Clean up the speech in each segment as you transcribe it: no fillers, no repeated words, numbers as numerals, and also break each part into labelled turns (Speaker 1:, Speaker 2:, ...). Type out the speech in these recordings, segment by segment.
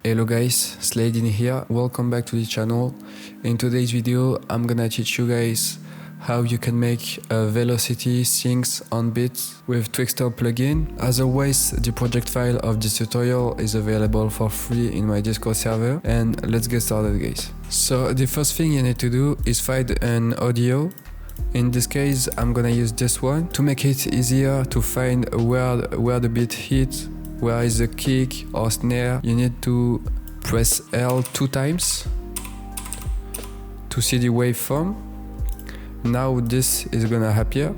Speaker 1: Hello guys, Slaid in here, welcome back to the channel. In today's video I'm gonna teach you guys how you can make a velocity syncs on beat with Twixtor plugin. As always, the project file of this tutorial is available for free in my Discord server, and let's get started guys. So the first thing you need to do is find an audio. In this case I'm gonna use this one. To make it easier to find where the beat hits, where is the kick or snare, you need to press L 2 times to see the waveform. Now this is gonna appear,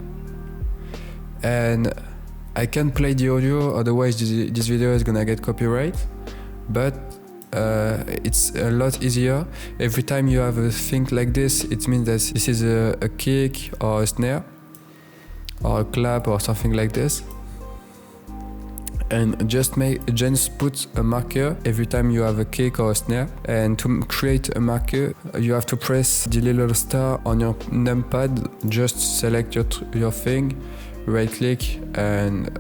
Speaker 1: and I can play the audio, otherwise this video is gonna get copyright, but it's a lot easier. Every time you have a thing like this, it means that this is a kick or a snare or a clap or something like this. And just put a marker every time you have a kick or a snare. And to create a marker, you have to press the little star on your numpad. Just select your thing, right click, and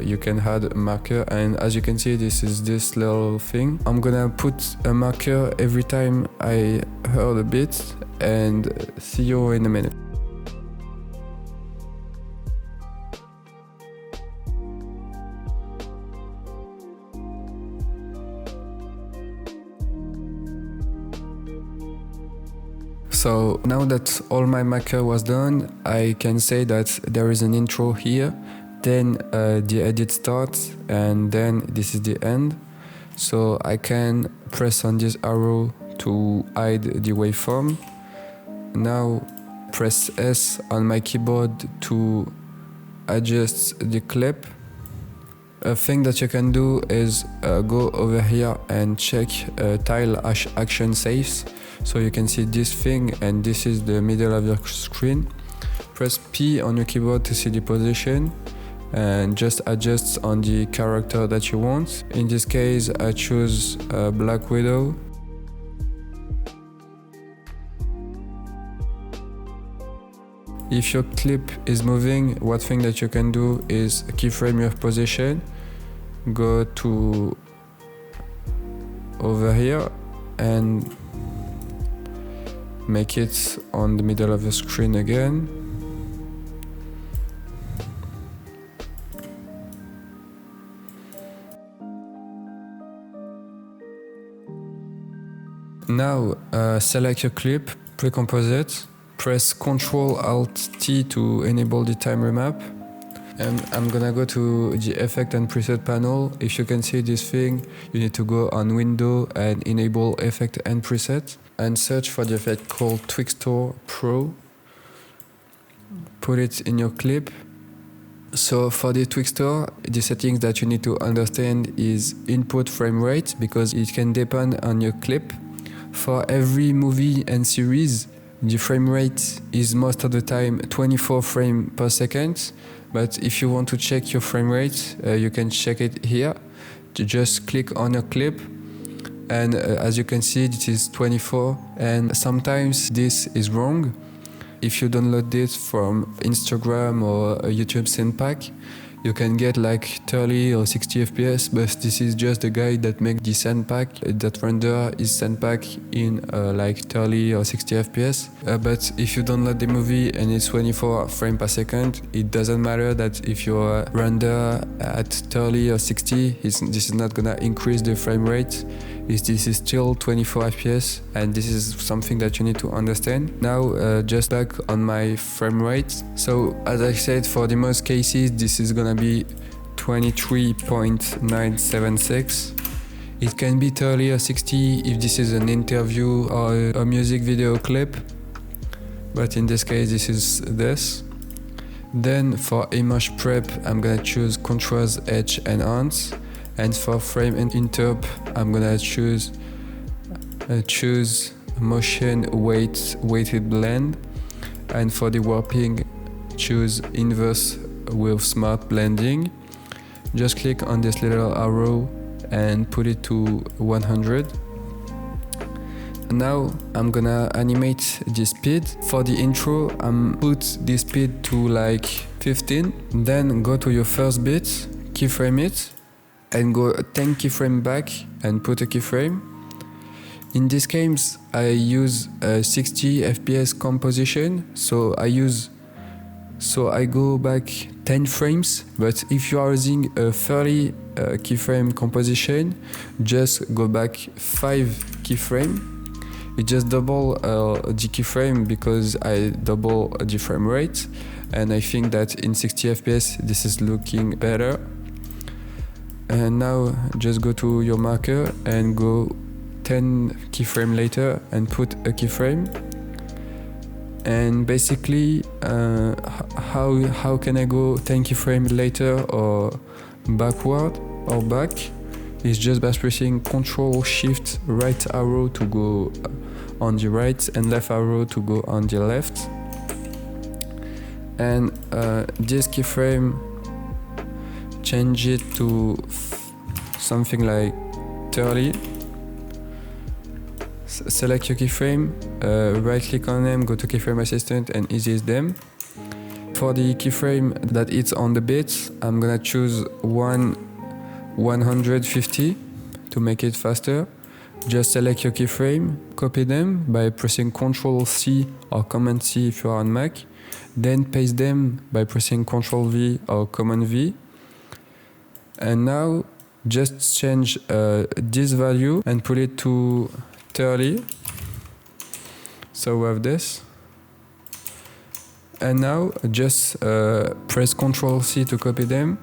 Speaker 1: you can add a marker. And as you can see, this is this little thing. I'm gonna put a marker every time I heard a beat, and see you in a minute. So now that all my marker was done, I can say that there is an intro here, then the edit starts, and then this is the end. So I can press on this arrow to hide the waveform. Now press S on my keyboard to adjust the clip. A thing that you can do is go over here and check tile action saves. So you can see this thing, and this is the middle of your screen. Press P on your keyboard to see the position, and just adjust on the character that you want. In this case I choose Black Widow. If your clip is moving, one thing that you can do is keyframe your position. Go to over here and make it on the middle of the screen again. Now select your clip, pre-compose it, press Ctrl-Alt-T to enable the time remap. And I'm gonna go to the effect and preset panel. If you can see this thing, you need to go on window and enable effect and preset, and search for the effect called Twixtor Pro. Put it in your clip. So for the Twixtor, the settings that you need to understand is input frame rate, because it can depend on your clip. For every movie and series, the frame rate is most of the time 24 frames per second. But if you want to check your frame rate, you can check it here. Just click on your clip, and as you can see, this is 24, and sometimes this is wrong. If you download this from Instagram or a YouTube synth pack, you can get like 30 or 60 FPS, but this is just the guy that makes the synth pack that render his synth pack in like 30 or 60 FPS. But if you download the movie and it's 24 frames per second, it doesn't matter that if you render at 30 or 60, this is not gonna increase the frame rate. This is still 24 FPS, and this is something that you need to understand. Now just back on my frame rate. So as I said, for the most cases this is gonna be 23.976. It can be 30 or 60 if this is an interview or a music video clip, but in this case this is this. Then for image prep, I'm gonna choose contrast, edge, and enhance. And for frame and interp, I'm gonna choose motion weighted blend. And for the warping, choose inverse with smart blending. Just click on this little arrow and put it to 100. Now I'm gonna animate the speed. For the intro, put the speed to like 15. Then go to your first beat, keyframe it, and go 10 keyframe back and put a keyframe. In this case, I use a 60 FPS composition, so I go back 10 frames, but if you are using a 30 keyframe composition, just go back 5 keyframe. It just double the keyframe because I double the frame rate, and I think that in 60 FPS this is looking better. And now just go to your marker and go 10 keyframe later and put a keyframe. And basically, how can I go 10 keyframe later or backward or back? Is just by pressing Ctrl Shift right arrow to go on the right and left arrow to go on the left. And this keyframe, change it to something like 30. Select your keyframe, right click on them, go to keyframe assistant and ease them. For the keyframe that it's on the bits, I'm gonna choose 150 to make it faster. Just select your keyframe, copy them by pressing Ctrl C or Command C if you are on Mac, then paste them by pressing Ctrl V or Command V. And now just change this value and put it to 30. So we have this. And now just press Ctrl C to copy them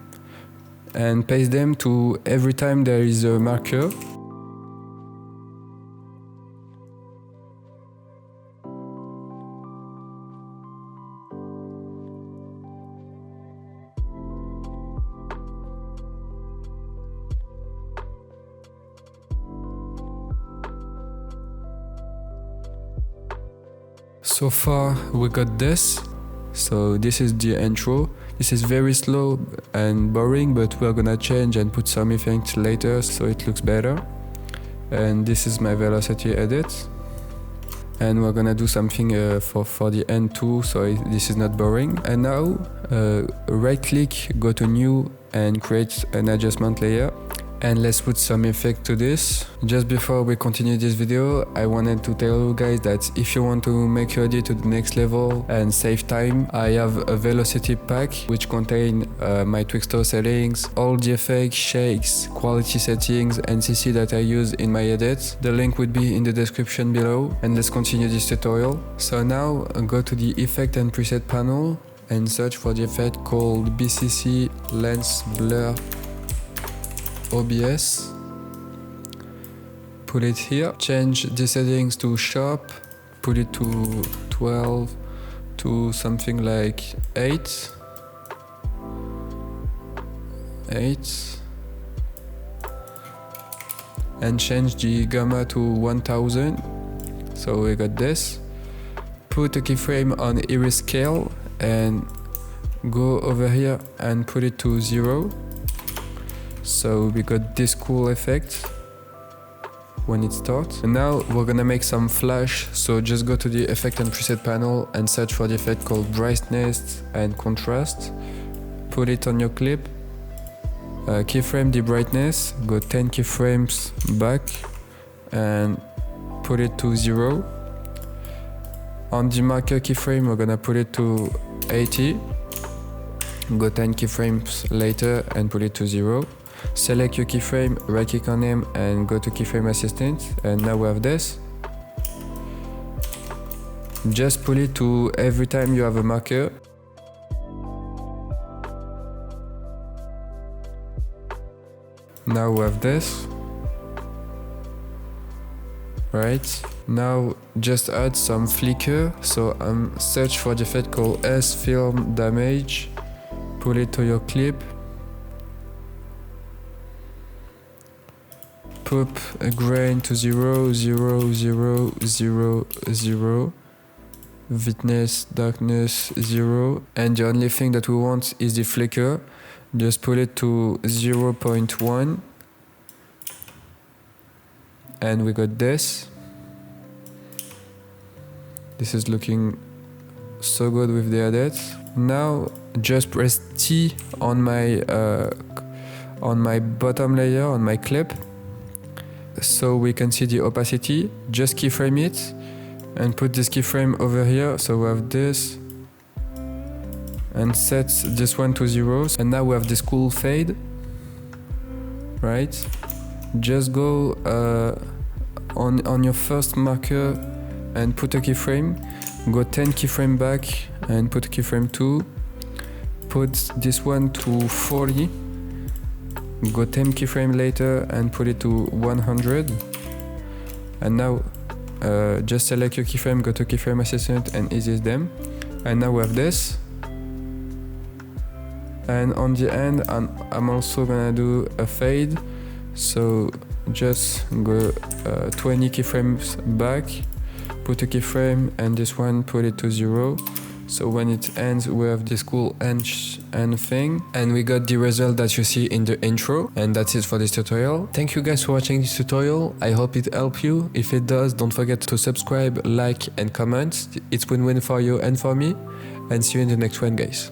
Speaker 1: and paste them to every time there is a marker. So far we got this. So this is the intro. This is very slow and boring, but we're gonna change and put some effects later so it looks better. And this is my velocity edit. And we're gonna do something for the end too, so this is not boring. And now right click, go to new and create an adjustment layer. And let's put some effect to this. Just before we continue this video, I wanted to tell you guys that if you want to make your edit to the next level and save time, I have a velocity pack which contain my Twixtor settings, all the effects, shakes, quality settings, and CC that I use in my edits. The link would be in the description below. And let's continue this tutorial. So now go to the effect and preset panel and search for the effect called BCC Lens Blur OBS. Put it here, change the settings to sharp, put it to 12 to something like 8, and change the gamma to 1000. So we got this. Put a keyframe on iris scale and go over here and put it to 0. So we got this cool effect when it starts. And now we're gonna make some flash. So just go to the effect and preset panel and search for the effect called brightness and contrast. Put it on your clip. Keyframe the brightness. Go 10 keyframes back and put it to 0. On the marker keyframe, we're gonna put it to 80. Go 10 keyframes later and put it to 0. Select your keyframe, right click on them and go to keyframe assistant, and now we have this. Just pull it to every time you have a marker. Now we have this. Right, now just add some flicker. So search for the effect called S Film Damage. Pull it to your clip. Pop a grain to 0, 0, 0, 0, 0. Witness, darkness, 0. And the only thing that we want is the flicker. Just put it to 0.1. And we got this. This is looking so good with the edits. Now just press T on my on my bottom layer, on my clip. So we can see the opacity. Just keyframe it and put this keyframe over here. So we have this and set this one to 0. And now we have this cool fade, right? Just go on your first marker and put a keyframe. Go 10 keyframe back and put a keyframe 2. Put this one to 40. Go 10 keyframe later and put it to 100. And now just select your keyframe, go to keyframe assistant and ease them. And now we have this. And on the end, I'm also gonna do a fade. So just go 20 keyframes back, put a keyframe, and this one put it to 0. So when it ends, we have this cool end thing. And we got the result that you see in the intro. And that's it for this tutorial. Thank you guys for watching this tutorial. I hope it helped you. If it does, don't forget to subscribe, like, and comment. It's win-win for you and for me. And see you in the next one, guys.